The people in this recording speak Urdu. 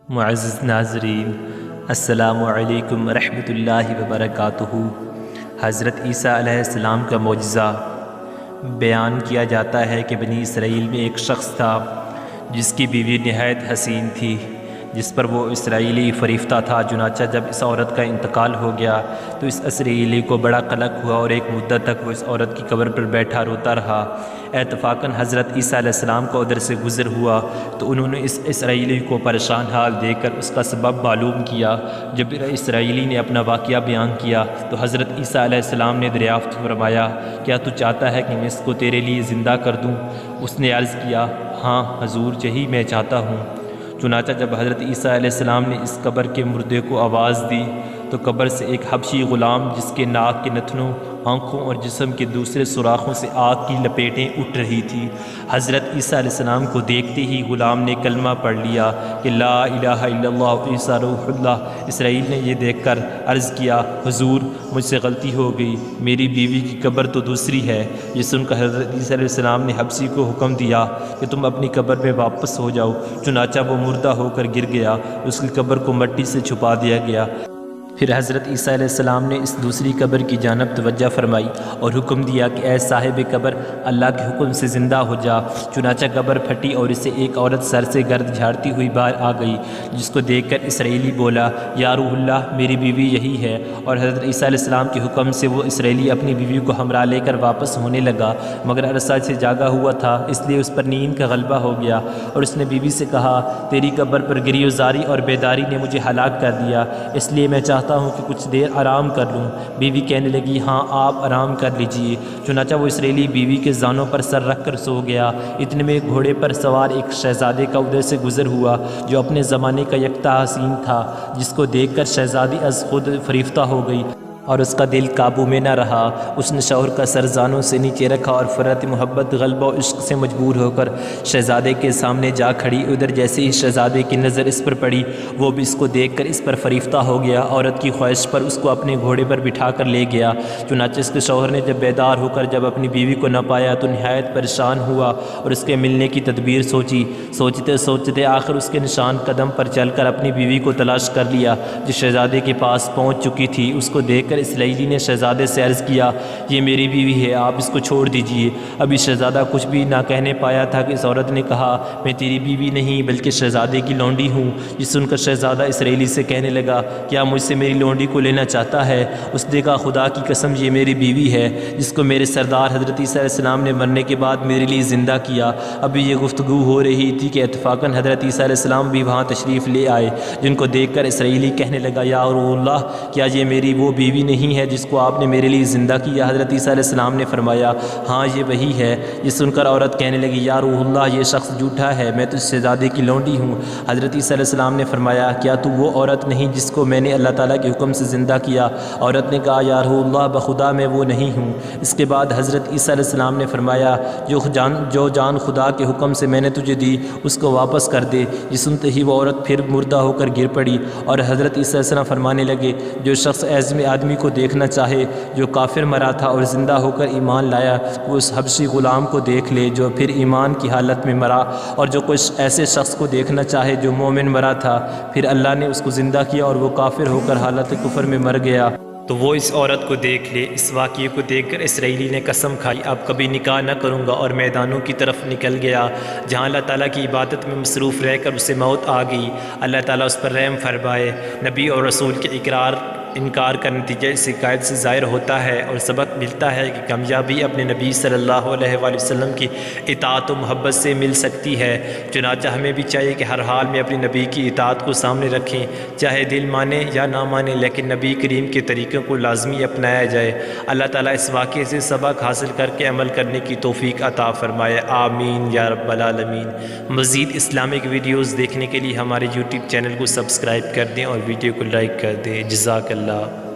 معزز ناظرین، السلام علیکم ورحمۃ اللہ وبرکاتہ۔ حضرت عیسیٰ علیہ السلام کا معجزہ بیان کیا جاتا ہے کہ بنی اسرائیل میں ایک شخص تھا جس کی بیوی نہایت حسین تھی، جس پر وہ اسرائیلی فریفتہ تھا۔ چنانچہ جب اس عورت کا انتقال ہو گیا تو اس اسرائیلی کو بڑا قلق ہوا اور ایک مدت تک وہ اس عورت کی قبر پر بیٹھا روتا رہا۔ اتفاقاً حضرت عیسیٰ علیہ السلام کو ادھر سے گزر ہوا تو انہوں نے اس اسرائیلی کو پریشان حال دیکھ کر اس کا سبب معلوم کیا۔ جب اسرائیلی نے اپنا واقعہ بیان کیا تو حضرت عیسیٰ علیہ السلام نے دریافت فرمایا، کیا تو چاہتا ہے کہ میں اس کو تیرے لیے زندہ کر دوں؟ اس نے عرض کیا، ہاں حضور، یہی میں چاہتا ہوں۔ چنانچہ جب حضرت عیسیٰ علیہ السلام نے اس قبر کے مردے کو آواز دی تو قبر سے ایک حبشی غلام، جس کے ناک کے نتنوں، آنکھوں اور جسم کے دوسرے سوراخوں سے آگ کی لپیٹیں اٹھ رہی تھی، حضرت عیسیٰ علیہ السلام کو دیکھتے ہی غلام نے کلمہ پڑھ لیا کہ لا الہ الا اللہ عیسیٰ روح اللہ۔ اسرائیل نے یہ دیکھ کر عرض کیا، حضور مجھ سے غلطی ہو گئی، میری بیوی کی قبر تو دوسری ہے۔ یہ سن کر حضرت عیسیٰ علیہ السلام نے حبشی کو حکم دیا کہ تم اپنی قبر میں واپس ہو جاؤ۔ چنانچہ وہ مردہ ہو کر گر گیا، اس کی قبر کو مٹی سے چھپا دیا گیا۔ پھر حضرت عیسیٰ علیہ السلام نے اس دوسری قبر کی جانب توجہ فرمائی اور حکم دیا کہ اے صاحب قبر، اللہ کے حکم سے زندہ ہو جا۔ چنانچہ قبر پھٹی اور اسے ایک عورت سر سے گرد جھاڑتی ہوئی باہر آ گئی، جس کو دیکھ کر اسرائیلی بولا، یا روح اللہ، میری بیوی یہی ہے۔ اور حضرت عیسیٰ علیہ السلام کے حکم سے وہ اسرائیلی اپنی بیوی کو ہمراہ لے کر واپس ہونے لگا، مگر عرصہ سے جاگا ہوا تھا، اس لیے اس پر نیند کا غلبہ ہو گیا، اور اس نے بیوی سے کہا، تیری قبر پر گری وزاری اور بیداری نے مجھے ہلاک کر دیا، اس لیے میں چاہتا ہوں کہ کچھ دیر آرام کر لوں۔ بیوی کہنے لگی، ہاں آپ آرام کر لیجئے۔ چنانچہ وہ اسرائیلی بیوی کے زانوں پر سر رکھ کر سو گیا۔ اتنے میں ایک گھوڑے پر سوار ایک شہزادے کا ادھر سے گزر ہوا جو اپنے زمانے کا یکتا حسین تھا، جس کو دیکھ کر شہزادی از خود فریفتہ ہو گئی اور اس کا دل قابو میں نہ رہا۔ اس نے شوہر کا سر زانوں سے نیچے رکھا اور فرط محبت، غلبہ و عشق سے مجبور ہو کر شہزادے کے سامنے جا کھڑی۔ ادھر جیسے ہی شہزادے کی نظر اس پر پڑی، وہ بھی اس کو دیکھ کر اس پر فریفتہ ہو گیا۔ عورت کی خواہش پر اس کو اپنے گھوڑے پر بٹھا کر لے گیا۔ چنانچہ اس کے شوہر نے جب بیدار ہو کر جب اپنی بیوی کو نہ پایا تو نہایت پریشان ہوا اور اس کے ملنے کی تدبیر سوچی۔ سوچتے سوچتے آخر اس کے نشان قدم پر چل کر اپنی بیوی کو تلاش کر لیا، جو شہزادے کے پاس پہنچ چکی تھی۔ اس کو دیکھ کر اسرائیلی نے شہزادے سے عرض کیا، یہ میری بیوی ہے، آپ اس کو چھوڑ دیجئے۔ ابھی شہزادہ کچھ بھی نہ کہنے پایا تھا کہ اس عورت نے کہا، میں تیری بیوی نہیں بلکہ شہزادے کی لونڈی ہوں۔ یہ سن کر شہزادہ اسرائیلی سے کہنے لگا، کیا مجھ سے میری لونڈی کو لینا چاہتا ہے؟ اس نے کہا، خدا کی قسم یہ میری بیوی ہے، جس کو میرے سردار حضرت عیسیٰ علیہ السلام نے مرنے کے بعد میرے لیے زندہ کیا۔ ابھی یہ گفتگو ہو رہی تھی کہ اتفاقاً حضرت عیسیٰ علیہ السلام بھی وہاں تشریف لے آئے، جن کو دیکھ کر اسرائیلی کہنے لگا، یا روح اللہ، کیا یہ میری وہ بیوی نہیں ہے جس کو آپ نے میرے لیے زندہ کیا؟ حضرت عیسیٰ علیہ السلام نے فرمایا، ہاں یہ وہی ہے۔ یہ سن کر عورت کہنے لگی، یا روح اللہ، یہ شخص جھوٹا ہے، میں تو اس شہزادے کی لونڈی ہوں۔ حضرت عیسیٰ علیہ السلام نے فرمایا، کیا تو وہ عورت نہیں جس کو میں نے اللہ تعالیٰ کے حکم سے زندہ کیا؟ عورت نے کہا، یا روح اللہ، بخدا میں وہ نہیں ہوں۔ اس کے بعد حضرت عیسیٰ علیہ السلام نے فرمایا، جو جان خدا کے حکم سے میں نے تجھے دی اس کو واپس کر دے۔ یہ سنتے ہی وہ عورت پھر مردہ ہو کر گر پڑی، اور حضرت عیسیٰ علیہ السلام فرمانے لگے، جو شخص ایسے آدمی کو دیکھنا چاہے جو کافر مرا تھا اور زندہ ہو کر ایمان لایا، وہ اس حبشی غلام کو دیکھ لے جو پھر ایمان کی حالت میں مرا، اور جو کچھ ایسے شخص کو دیکھنا چاہے جو مومن مرا تھا، پھر اللہ نے اس کو زندہ کیا اور وہ کافر ہو کر حالت کفر میں مر گیا، تو وہ اس عورت کو دیکھ لے۔ اس واقعے کو دیکھ کر اسرائیلی نے قسم کھائی، اب کبھی نکاح نہ کروں گا، اور میدانوں کی طرف نکل گیا جہاں اللہ تعالیٰ کی عبادت میں مصروف رہ کر اسے موت آ گئی۔ اللہ تعالیٰ اس پر رحم فرمائے۔ نبی اور رسول کے انکار کا نتیجہ اس حکایت سے ظاہر ہوتا ہے اور سبق ملتا ہے کہ کامیابی اپنے نبی صلی اللہ علیہ وآلہ وسلم کی اطاعت و محبت سے مل سکتی ہے۔ چنانچہ ہمیں بھی چاہیے کہ ہر حال میں اپنے نبی کی اطاعت کو سامنے رکھیں، چاہے دل مانے یا نہ مانے، لیکن نبی کریم کے طریقوں کو لازمی اپنایا جائے۔ اللہ تعالیٰ اس واقعے سے سبق حاصل کر کے عمل کرنے کی توفیق عطا فرمائے، آمین یا رب العالمین۔ مزید اسلامک ویڈیوز دیکھنے کے لیے ہمارے یوٹیوب چینل کو سبسکرائب کر دیں اور ویڈیو کو لائک کر دیں۔ جزاک اللہ۔